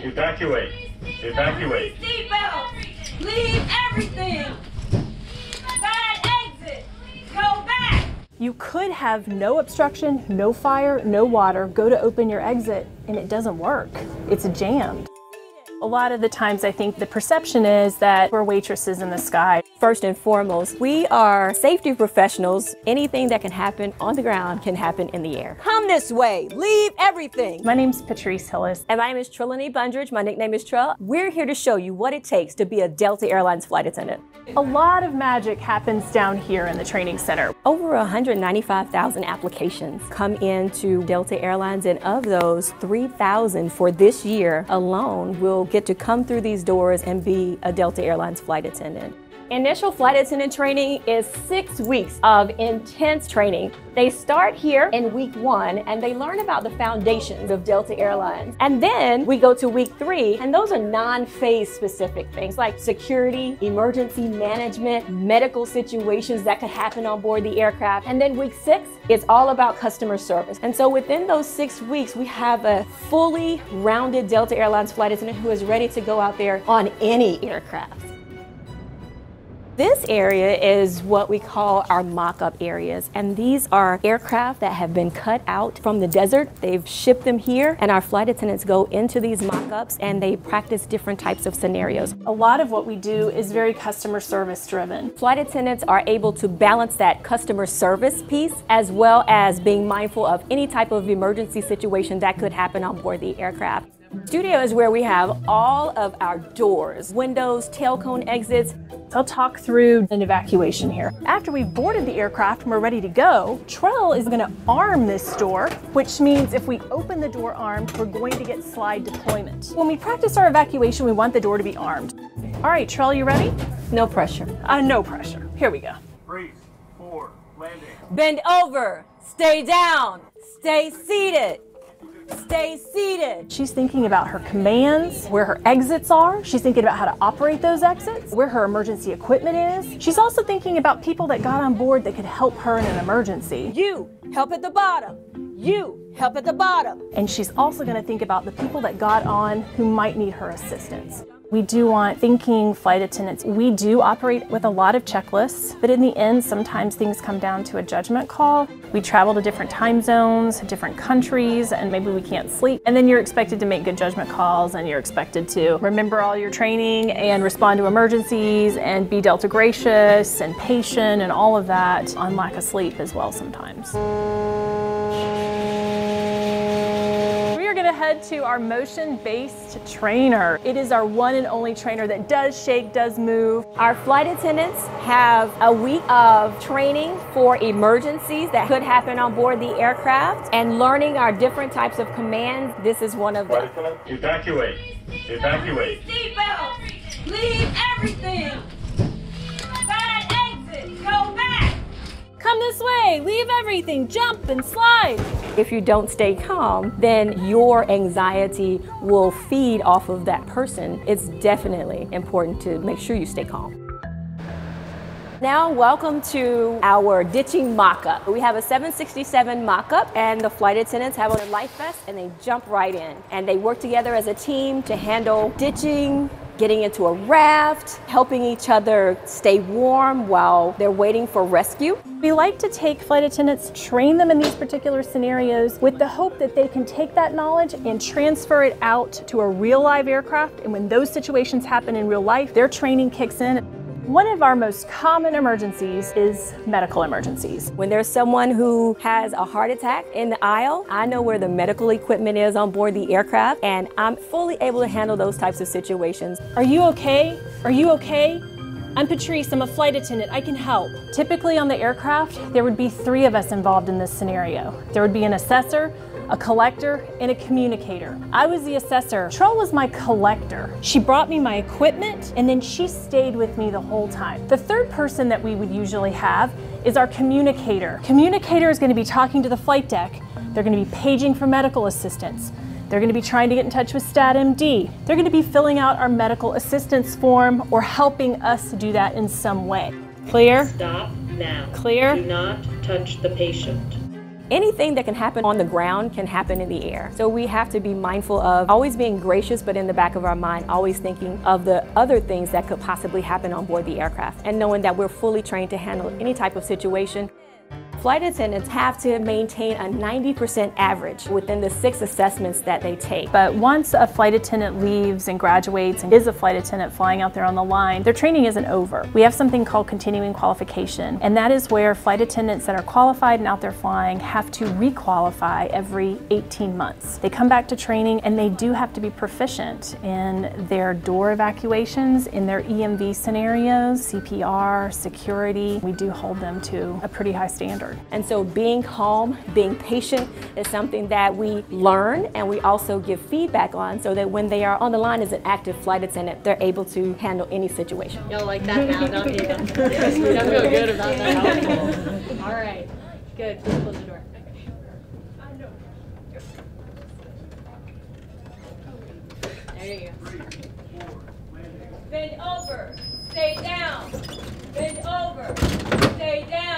Evacuate. Evacuate. Seatbelt. Leave everything. Bad exit. Go back. You could have no obstruction, no fire, no water, go to open your exit, and it doesn't work. It's jammed. A lot of the times I think the perception is that we're waitresses in the sky. First and foremost, we are safety professionals. Anything that can happen on the ground can happen in the air. Come this way, leave everything. My name's Patrice Hillis. And my name is Trelawney Bundridge. My nickname is Trell. We're here to show you what it takes to be a Delta Airlines flight attendant. A lot of magic happens down here in the training center. Over 195,000 applications come into Delta Airlines, and of those, 3,000 for this year alone will get to come through these doors and be a Delta Airlines flight attendant. Initial flight attendant training is 6 weeks of intense training. They start here in week 1 and they learn about the foundations of Delta Airlines. And then we go to week 3, and those are non-phase specific things like security, emergency management, medical situations that could happen on board the aircraft. And then week 6 is all about customer service. And so within those 6 weeks, we have a fully rounded Delta Airlines flight attendant who is ready to go out there on any aircraft. This area is what we call our mock-up areas, and these are aircraft that have been cut out from the desert. They've shipped them here, and our flight attendants go into these mock-ups and they practice different types of scenarios. A lot of what we do is very customer service driven. Flight attendants are able to balance that customer service piece as well as being mindful of any type of emergency situation that could happen on board the aircraft. Studio is where we have all of our doors, windows, tail cone exits. I'll talk through an evacuation here. After we've boarded the aircraft and we're ready to go, Trell is going to arm this door, which means if we open the door armed, we're going to get slide deployment. When we practice our evacuation, we want the door to be armed. All right, Trell, you ready? No pressure. No pressure. Here we go. Brace for landing. Bend over, stay down, stay seated. Stay seated. She's thinking about her commands, where her exits are. She's thinking about how to operate those exits, where her emergency equipment is. She's also thinking about people that got on board that could help her in an emergency. You, help at the bottom. You, help at the bottom. And she's also going to think about the people that got on who might need her assistance. We do want thinking flight attendants. We do operate with a lot of checklists, but in the end, sometimes things come down to a judgment call. We travel to different time zones, different countries, and maybe we can't sleep. And then you're expected to make good judgment calls, and you're expected to remember all your training and respond to emergencies and be Delta gracious and patient and all of that on lack of sleep as well sometimes. We're going to head to our motion-based trainer. It is our one and only trainer that does shake, does move. Our flight attendants have a week of training for emergencies that could happen on board the aircraft and learning our different types of commands. This is one of them. Evacuate. Evacuate. Seatbelt. Leave everything. Bad exit. Go back. Come this way, leave everything, jump and slide. If you don't stay calm, then your anxiety will feed off of that person. It's definitely important to make sure you stay calm. Now, welcome to our ditching mock-up. We have a 767 mock-up, and the flight attendants have on their life vests and they jump right in. And they work together as a team to handle ditching, getting into a raft, helping each other stay warm while they're waiting for rescue. We like to take flight attendants, train them in these particular scenarios with the hope that they can take that knowledge and transfer it out to a real live aircraft. And when those situations happen in real life, their training kicks in. One of our most common emergencies is medical emergencies. When there's someone who has a heart attack in the aisle, I know where the medical equipment is on board the aircraft, and I'm fully able to handle those types of situations. Are you okay? Are you okay? I'm Patrice, I'm a flight attendant, I can help. Typically on the aircraft, there would be 3 of us involved in this scenario. There would be an assessor, a collector, and a communicator. I was the assessor. Trell was my collector. She brought me my equipment, and then she stayed with me the whole time. The third person that we would usually have is our communicator. Communicator is going to be talking to the flight deck. They're going to be paging for medical assistance. They're going to be trying to get in touch with StatMD. They're going to be filling out our medical assistance form or helping us do that in some way. Clear? Stop now. Clear? Do not touch the patient. Anything that can happen on the ground can happen in the air. So we have to be mindful of always being gracious, but in the back of our mind, always thinking of the other things that could possibly happen on board the aircraft, and knowing that we're fully trained to handle any type of situation. Flight attendants have to maintain a 90% average within the 6 assessments that they take. But once a flight attendant leaves and graduates and is a flight attendant flying out there on the line, their training isn't over. We have something called continuing qualification, and that is where flight attendants that are qualified and out there flying have to re-qualify every 18 months. They come back to training and they do have to be proficient in their door evacuations, in their EMV scenarios, CPR, security. We do hold them to a pretty high standard. And so being calm, being patient is something that we learn and we also give feedback on, so that when they are on the line as an active flight attendant, they're able to handle any situation. Y'all like that now, don't you? I feel good about that. All right, good. Please close the door. There you go. Bend over. Stay down. Bend over. Stay down.